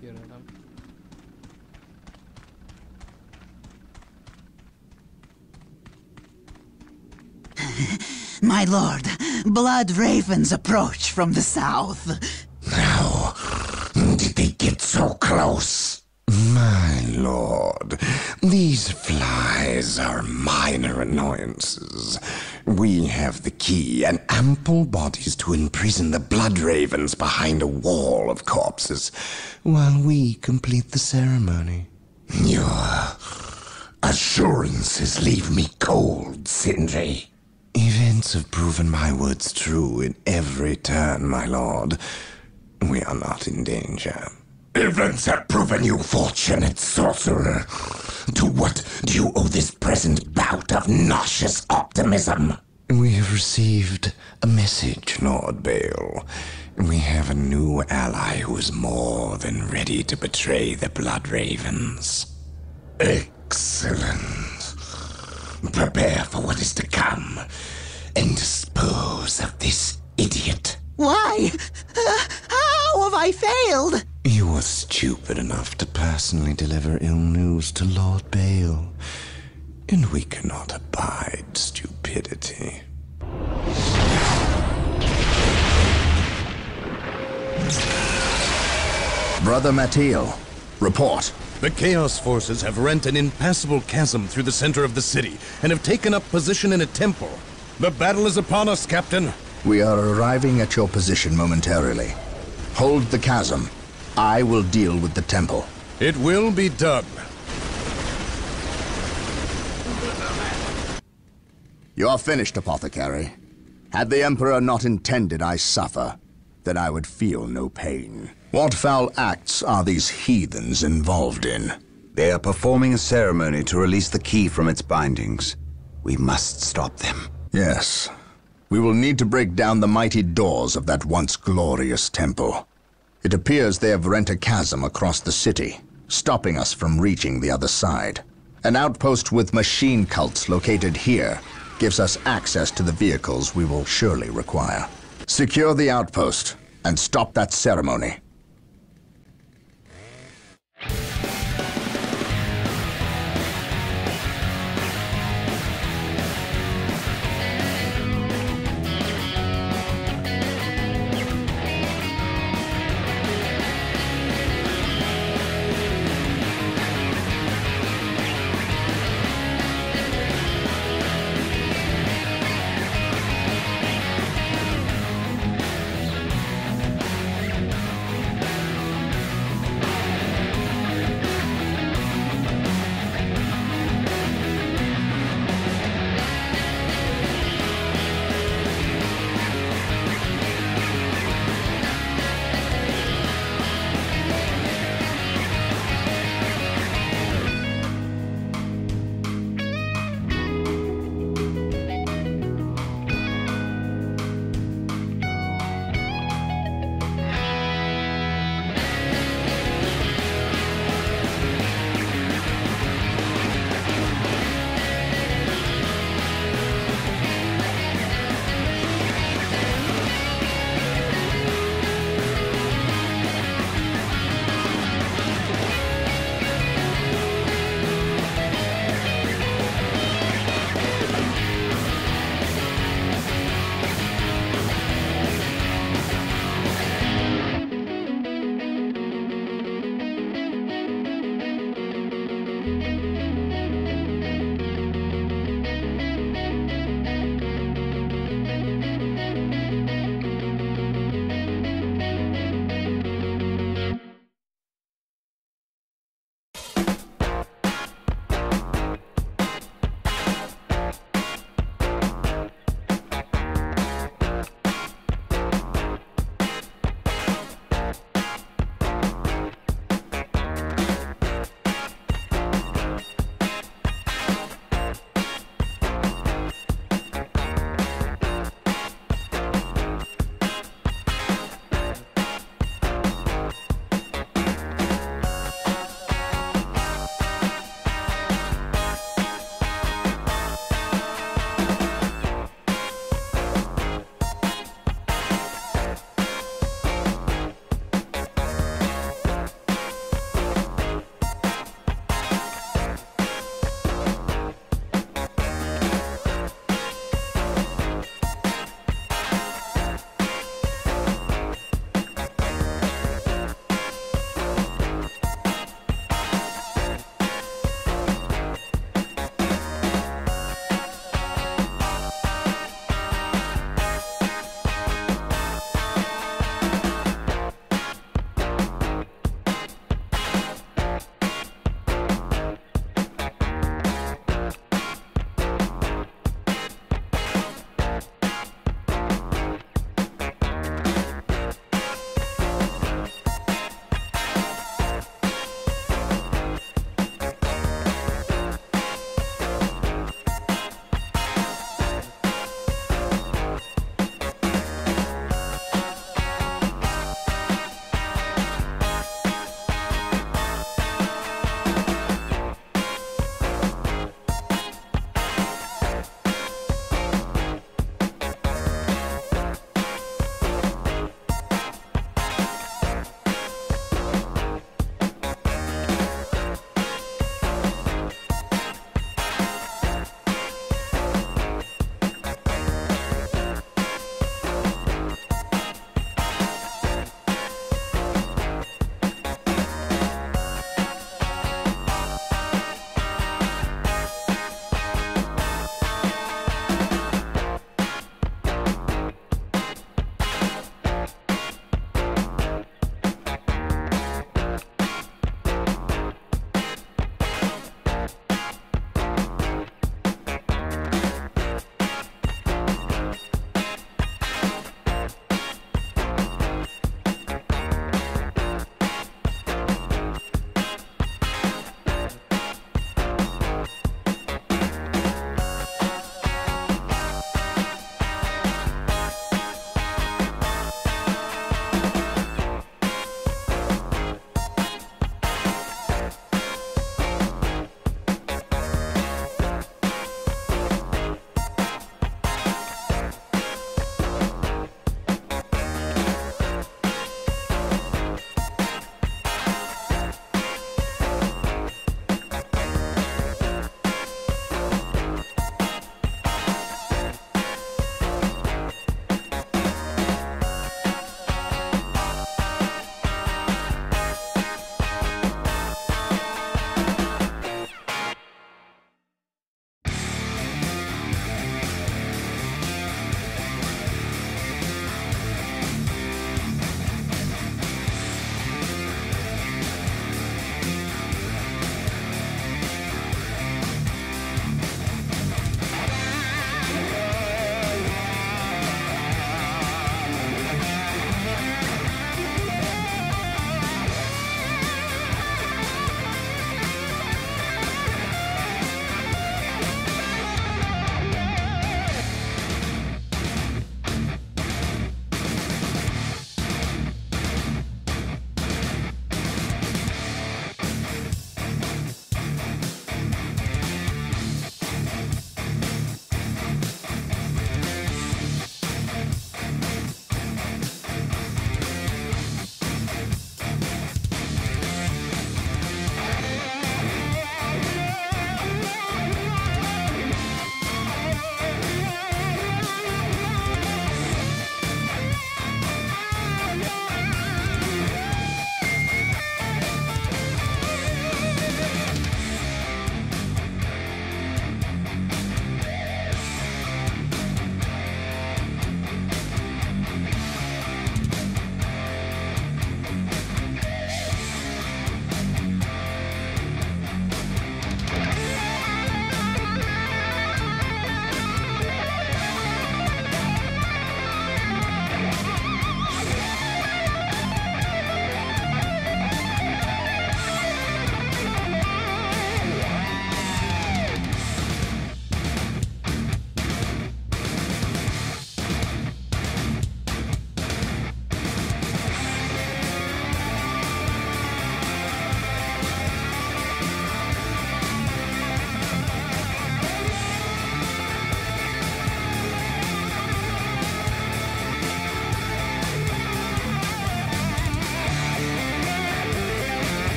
Хера там. My lord, blood ravens approach from the south. How did they get so close? My lord, these flies are minor annoyances. We have the key and ample bodies to imprison the blood ravens behind a wall of corpses, while we complete the ceremony. Your assurances leave me cold, Sindri. Events have proven my words true in every turn, my lord. We are not in danger. Events have proven you fortunate, sorcerer. To what do you owe this present bout of nauseous optimism? We have received a message, Lord Bale. We have a new ally who is more than ready to betray the Blood Ravens. Excellent. Prepare for what is to come, and dispose of this idiot. Why? How have I failed? You were stupid enough to personally deliver ill news to Lord Bale, and we cannot abide stupidity. Brother Matteo, report. The Chaos Forces have rent an impassable chasm through the center of the city and have taken up position in a temple. The battle is upon us, Captain. We are arriving at your position momentarily. Hold the chasm. I will deal with the temple. It will be done. You are finished, Apothecary. Had the Emperor not intended I suffer, then I would feel no pain. What foul acts are these heathens involved in? They are performing a ceremony to release the key from its bindings. We must stop them. Yes. We will need to break down the mighty doors of that once glorious temple. It appears they have rent a chasm across the city, stopping us from reaching the other side. An outpost with machine cults located here gives us access to the vehicles we will surely require. Secure the outpost and stop that ceremony.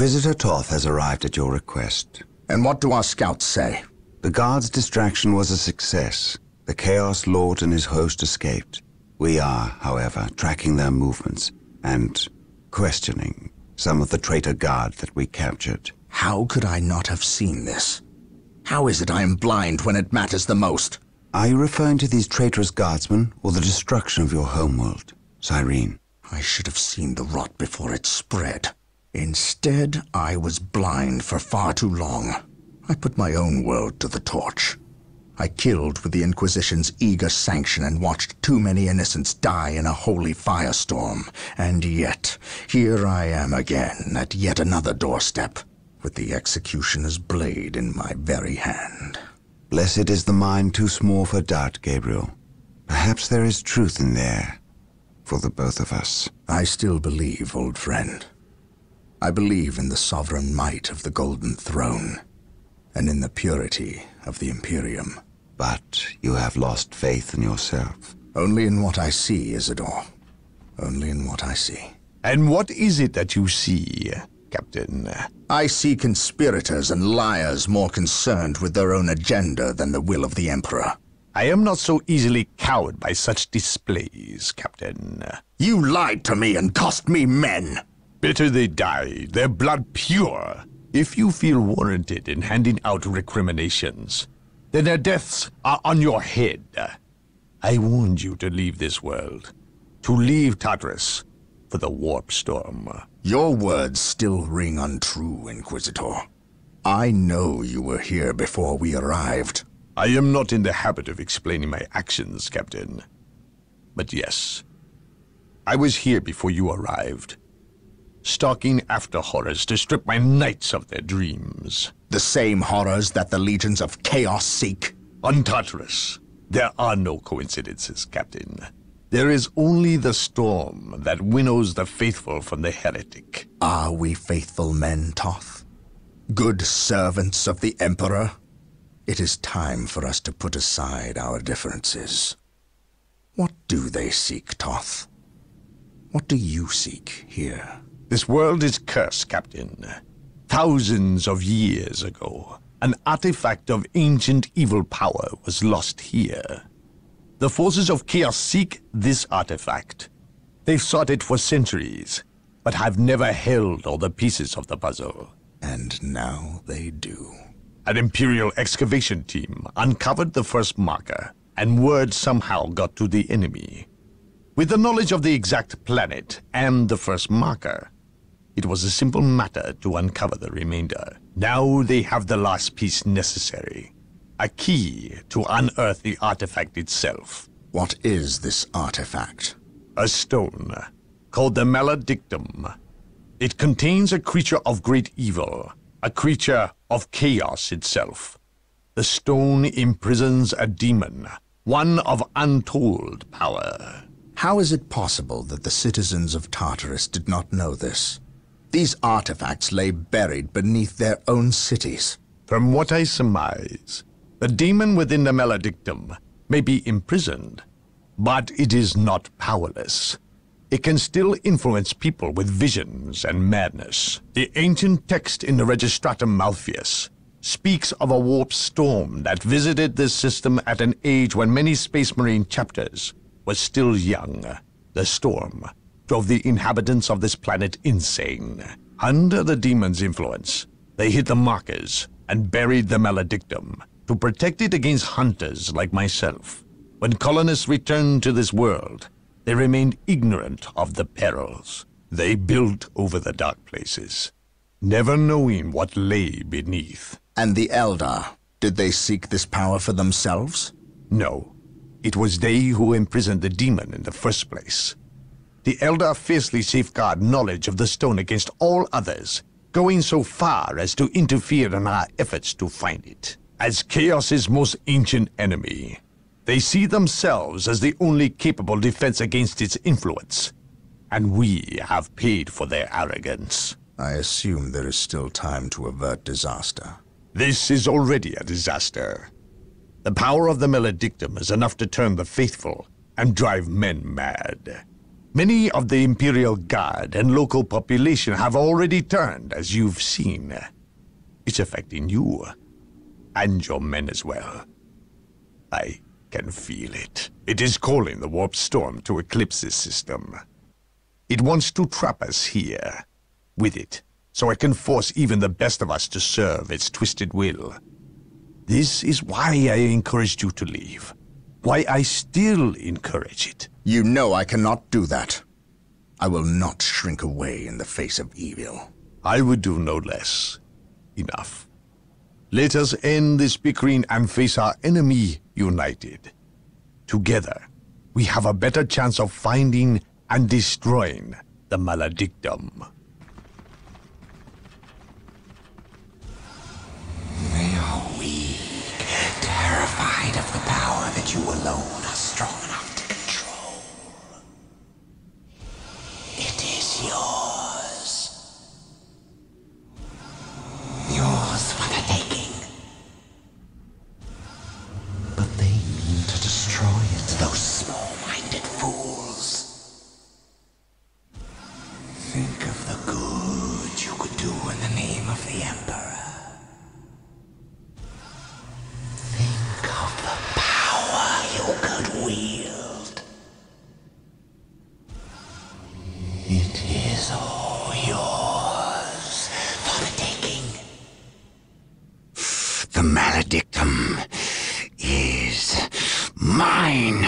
Inquisitor Toth has arrived at your request. And what do our scouts say? The guard's distraction was a success. The Chaos Lord and his host escaped. We are, however, tracking their movements and questioning some of the traitor guard that we captured. How could I not have seen this? How is it I am blind when it matters the most? Are you referring to these traitorous guardsmen or the destruction of your homeworld, Cyrene? I should have seen the rot before it spread. Instead, I was blind for far too long. I put my own world to the torch. I killed with the Inquisition's eager sanction and watched too many innocents die in a holy firestorm. And yet, here I am again at yet another doorstep, with the executioner's blade in my very hand. Blessed is the mind too small for doubt, Gabriel. Perhaps there is truth in there, for the both of us. I still believe, old friend. I believe in the sovereign might of the Golden Throne, and in the purity of the Imperium. But you have lost faith in yourself. Only in what I see, Isidore. Only in what I see. And what is it that you see, Captain? I see conspirators and liars more concerned with their own agenda than the will of the Emperor. I am not so easily cowed by such displays, Captain. You lied to me and cost me men! Better they die, their blood pure. If you feel warranted in handing out recriminations, then their deaths are on your head. I warned you to leave this world, to leave Tartarus for the warp storm. Your words still ring untrue, Inquisitor. I know you were here before we arrived. I am not in the habit of explaining my actions, Captain. But yes, I was here before you arrived, stalking after horrors to strip my knights of their dreams. The same horrors that the legions of chaos seek. On Tartarus, there are no coincidences, Captain. There is only the storm that winnows the faithful from the heretic. Are we faithful men, Toth? Good servants of the Emperor? It is time for us to put aside our differences. What do they seek, Toth? What do you seek here? This world is cursed, Captain. Thousands of years ago, an artifact of ancient evil power was lost here. The forces of chaos seek this artifact. They've sought it for centuries, but have never held all the pieces of the puzzle. And now they do. An Imperial excavation team uncovered the first marker, and word somehow got to the enemy. With the knowledge of the exact planet and the first marker, it was a simple matter to uncover the remainder. Now they have the last piece necessary. A key to unearth the artifact itself. What is this artifact? A stone, called the Maledictum. It contains a creature of great evil, a creature of chaos itself. The stone imprisons a demon, one of untold power. How is it possible that the citizens of Tartarus did not know this? These artifacts lay buried beneath their own cities. From what I surmise, the demon within the Maledictum may be imprisoned, but it is not powerless. It can still influence people with visions and madness. The ancient text in the Registratum Malpheus speaks of a warp storm that visited this system at an age when many Space Marine chapters were still young. The storm drove the inhabitants of this planet insane. Under the demon's influence, they hit the markers and buried the Maledictum to protect it against hunters like myself. When colonists returned to this world, they remained ignorant of the perils. They built over the dark places, never knowing what lay beneath. And the Eldar, did they seek this power for themselves? No, it was they who imprisoned the demon in the first place. The Eldar fiercely safeguard knowledge of the stone against all others, going so far as to interfere in our efforts to find it. As Chaos's most ancient enemy, they see themselves as the only capable defense against its influence, and we have paid for their arrogance. I assume there is still time to avert disaster. This is already a disaster. The power of the Maledictum is enough to turn the faithful and drive men mad. Many of the Imperial Guard and local population have already turned, as you've seen. It's affecting you, and your men as well. I can feel it. It is calling the warp storm to eclipse this system. It wants to trap us here, with it, so it can force even the best of us to serve its twisted will. This is why I encouraged you to leave. Why I still encourage it. You know I cannot do that. I will not shrink away in the face of evil. I would do no less. Enough. Let us end this bickering and face our enemy united. Together, we have a better chance of finding and destroying the Maledictum. They are weak, terrified of the power that you alone are strong enough to control. It is yours. Yours for the taking. But they mean to destroy it, those small-minded fools. Think of the good you could do in the name of the Emperor. Think of the power you could wield. It is all yours for the taking. The Maledictum is mine.